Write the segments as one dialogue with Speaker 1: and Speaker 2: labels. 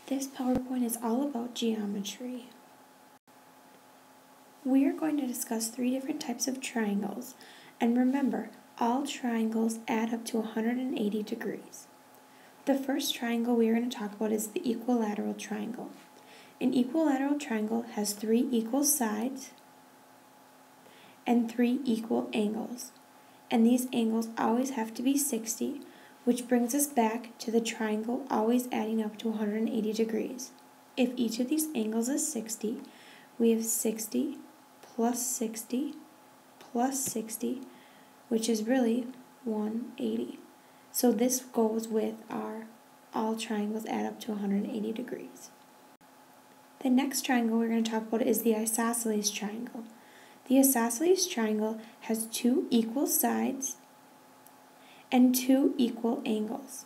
Speaker 1: This PowerPoint is all about geometry. We are going to discuss 3 different types of triangles, and remember, all triangles add up to 180 degrees. The first triangle we are going to talk about is the equilateral triangle. An equilateral triangle has 3 equal sides and 3 equal angles, and these angles always have to be 60, which brings us back to the triangle always adding up to 180 degrees. If each of these angles is 60, we have 60 plus 60 plus 60, which is really 180. So this goes with our all triangles add up to 180 degrees. The next triangle we're going to talk about is the isosceles triangle. The isosceles triangle has 2 equal sides and 2 equal angles.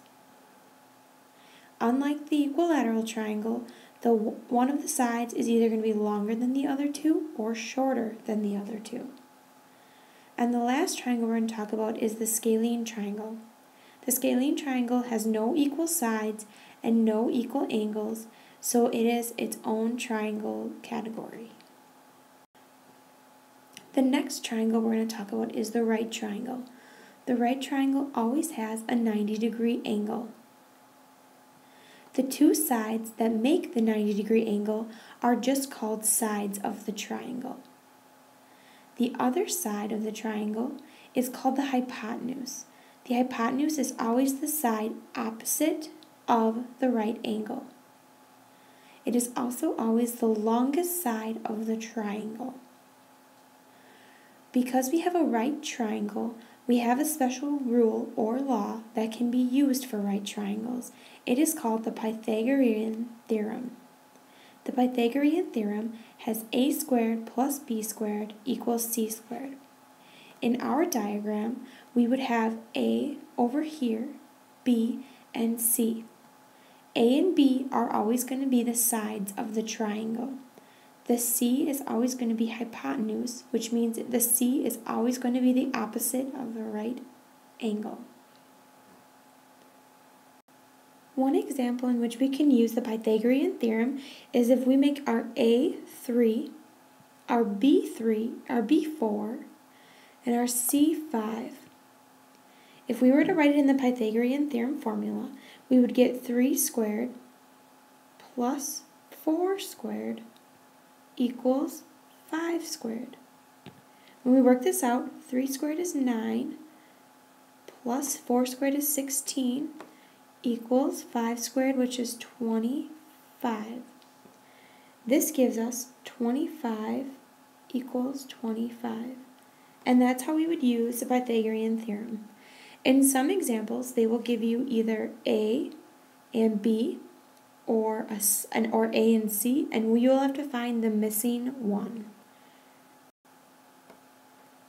Speaker 1: Unlike the equilateral triangle, one of the sides is either going to be longer than the other 2 or shorter than the other 2. And the last triangle we're going to talk about is the scalene triangle. The scalene triangle has no equal sides and no equal angles, so it is its own triangle category. The next triangle we're going to talk about is the right triangle. The right triangle always has a 90-degree angle. The 2 sides that make the 90-degree angle are just called sides of the triangle. The other side of the triangle is called the hypotenuse. The hypotenuse is always the side opposite of the right angle. It is also always the longest side of the triangle. Because we have a right triangle, we have a special rule or law that can be used for right triangles. It is called the Pythagorean theorem. The Pythagorean theorem has a squared plus b squared equals c squared. In our diagram, we would have a over here, b, and c. A and b are always going to be the sides of the triangle. The c is always going to be hypotenuse, which means the c is always going to be the opposite of the right angle. One example in which we can use the Pythagorean theorem is if we make our a 3, our b 3, our b 4, and our c 5. If we were to write it in the Pythagorean theorem formula, we would get 3 squared plus 4 squared equals 5 squared. When we work this out, 3 squared is 9 plus 4 squared is 16 equals 5 squared, which is 25. This gives us 25 equals 25. And that's how we would use the Pythagorean theorem. In some examples, they will give you either A and B or A and C, and you will have to find the missing one.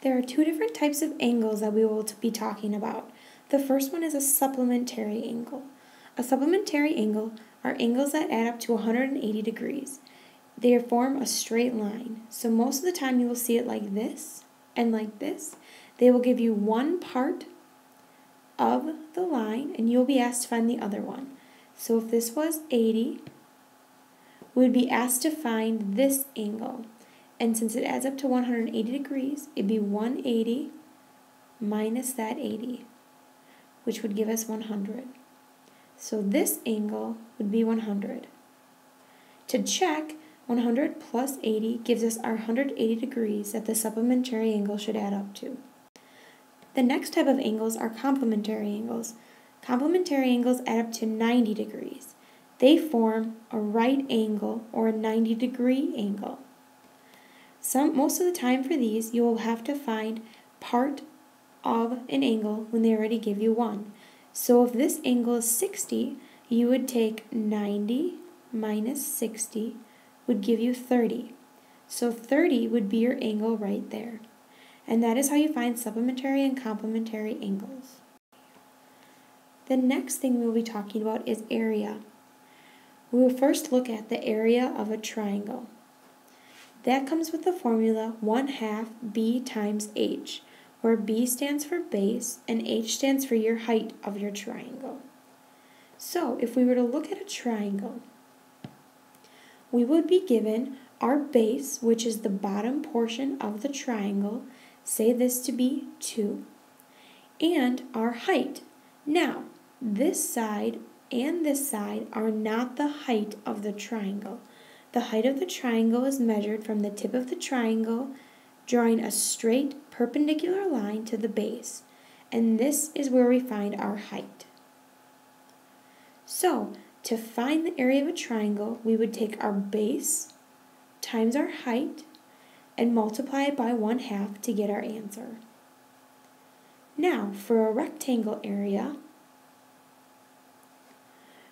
Speaker 1: There are 2 different types of angles that we will be talking about. The first one is a supplementary angle. A supplementary angle are angles that add up to 180 degrees. They form a straight line. So most of the time you will see it like this and like this. They will give you one part of the line and you'll be asked to find the other one. So if this was 80, we would be asked to find this angle. And since it adds up to 180 degrees, it'd be 180 minus that 80, which would give us 100. So this angle would be 100. To check, 100 plus 80 gives us our 180 degrees that the supplementary angle should add up to. The next type of angles are complementary angles. Complementary angles add up to 90 degrees. They form a right angle or a 90-degree angle. Most of the time for these, you will have to find part of an angle when they already give you one. So if this angle is 60, you would take 90 minus 60 would give you 30. So 30 would be your angle right there. And that is how you find supplementary and complementary angles. The next thing we will be talking about is area. We will first look at the area of a triangle. That comes with the formula 1/2 b times h, where b stands for base and h stands for your height of your triangle. So if we were to look at a triangle, we would be given our base, which is the bottom portion of the triangle, say this to be 2, and our height. Now, this side and this side are not the height of the triangle. The height of the triangle is measured from the tip of the triangle, drawing a straight perpendicular line to the base, and this is where we find our height. So, to find the area of a triangle, we would take our base times our height and multiply it by 1/2 to get our answer. Now, for a rectangle area,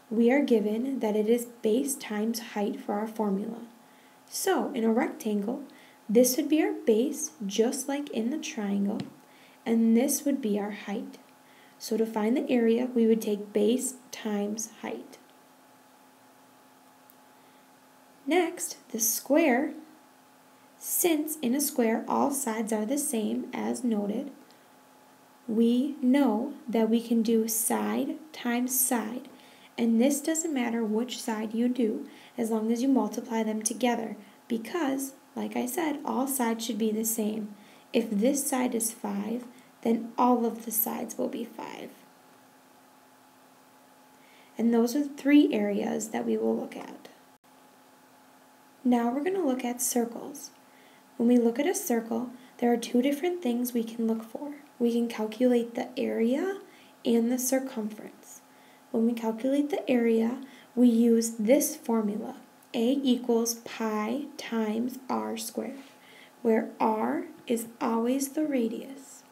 Speaker 1: we are given that it is base times height for our formula. So, in a rectangle, this would be our base, just like in the triangle, and this would be our height. So to find the area, we would take base times height. Next, the square. Since in a square all sides are the same as noted, we know that we can do side times side, and this doesn't matter which side you do as long as you multiply them together because, like I said, all sides should be the same. If this side is 5, then all of the sides will be 5. And those are 3 areas that we will look at. Now we're going to look at circles. When we look at a circle, there are 2 different things we can look for. We can calculate the area and the circumference. When we calculate the area, we use this formula, A equals pi times r squared, where r is always the radius.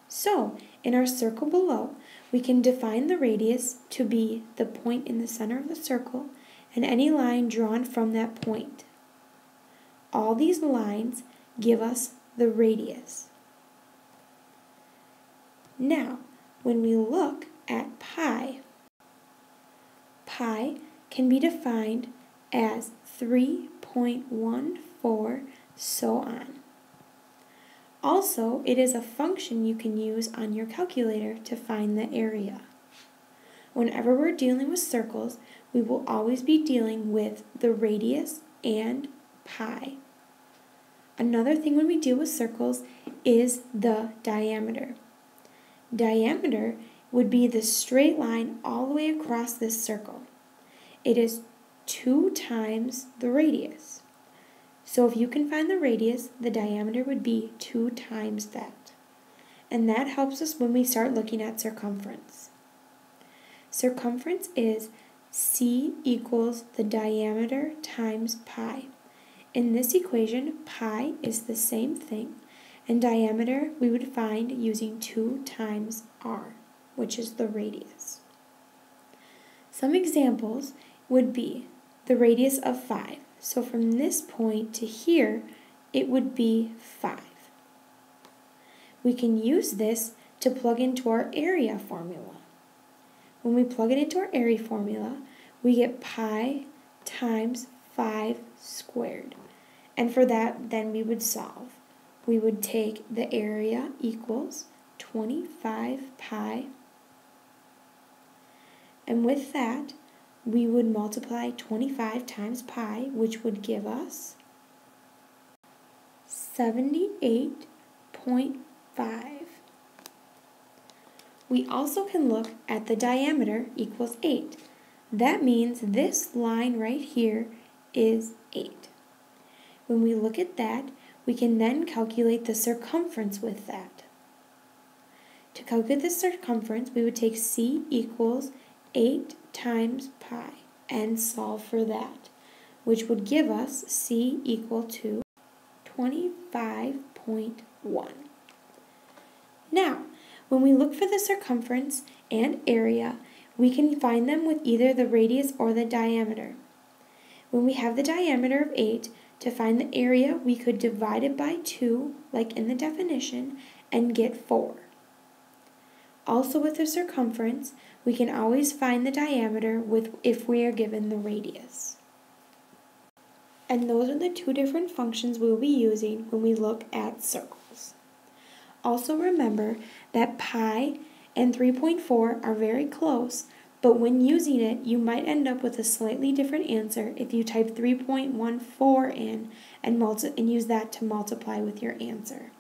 Speaker 1: So, in our circle below, we can define the radius to be the point in the center of the circle and any line drawn from that point. All these lines give us the radius. Now, when we look at pi can be defined as 3.14, so on. Also, it is a function you can use on your calculator to find the area. Whenever we're dealing with circles, we will always be dealing with the radius and pi. Another thing when we deal with circles is the diameter. Diameter would be the straight line all the way across this circle. It is 2 times the radius. So if you can find the radius, the diameter would be 2 times that. And that helps us when we start looking at circumference. Circumference is C equals the diameter times pi. In this equation, pi is the same thing, and diameter we would find using 2 times r, which is the radius. Some examples would be the radius of 5. So from this point to here, it would be 5. We can use this to plug into our area formula. When we plug it into our area formula, we get pi times 5 squared. And for that, then we would solve. We would take the area equals 25 pi. And with that, we would multiply 25 times pi, which would give us 78.5. We also can look at the diameter equals 8. That means this line right here is 8. When we look at that, we can then calculate the circumference with that. To calculate the circumference, we would take C equals 8 times pi and solve for that, which would give us C equal to 25.1. Now, when we look for the circumference and area, we can find them with either the radius or the diameter. When we have the diameter of 8, to find the area, we could divide it by 2, like in the definition, and get 4. Also with the circumference, we can always find the diameter if we are given the radius. And those are the 2 different functions we will be using when we look at circles. Also remember that pi and 3.4 are very close, but when using it, you might end up with a slightly different answer if you type 3.14 in and use that to multiply with your answer.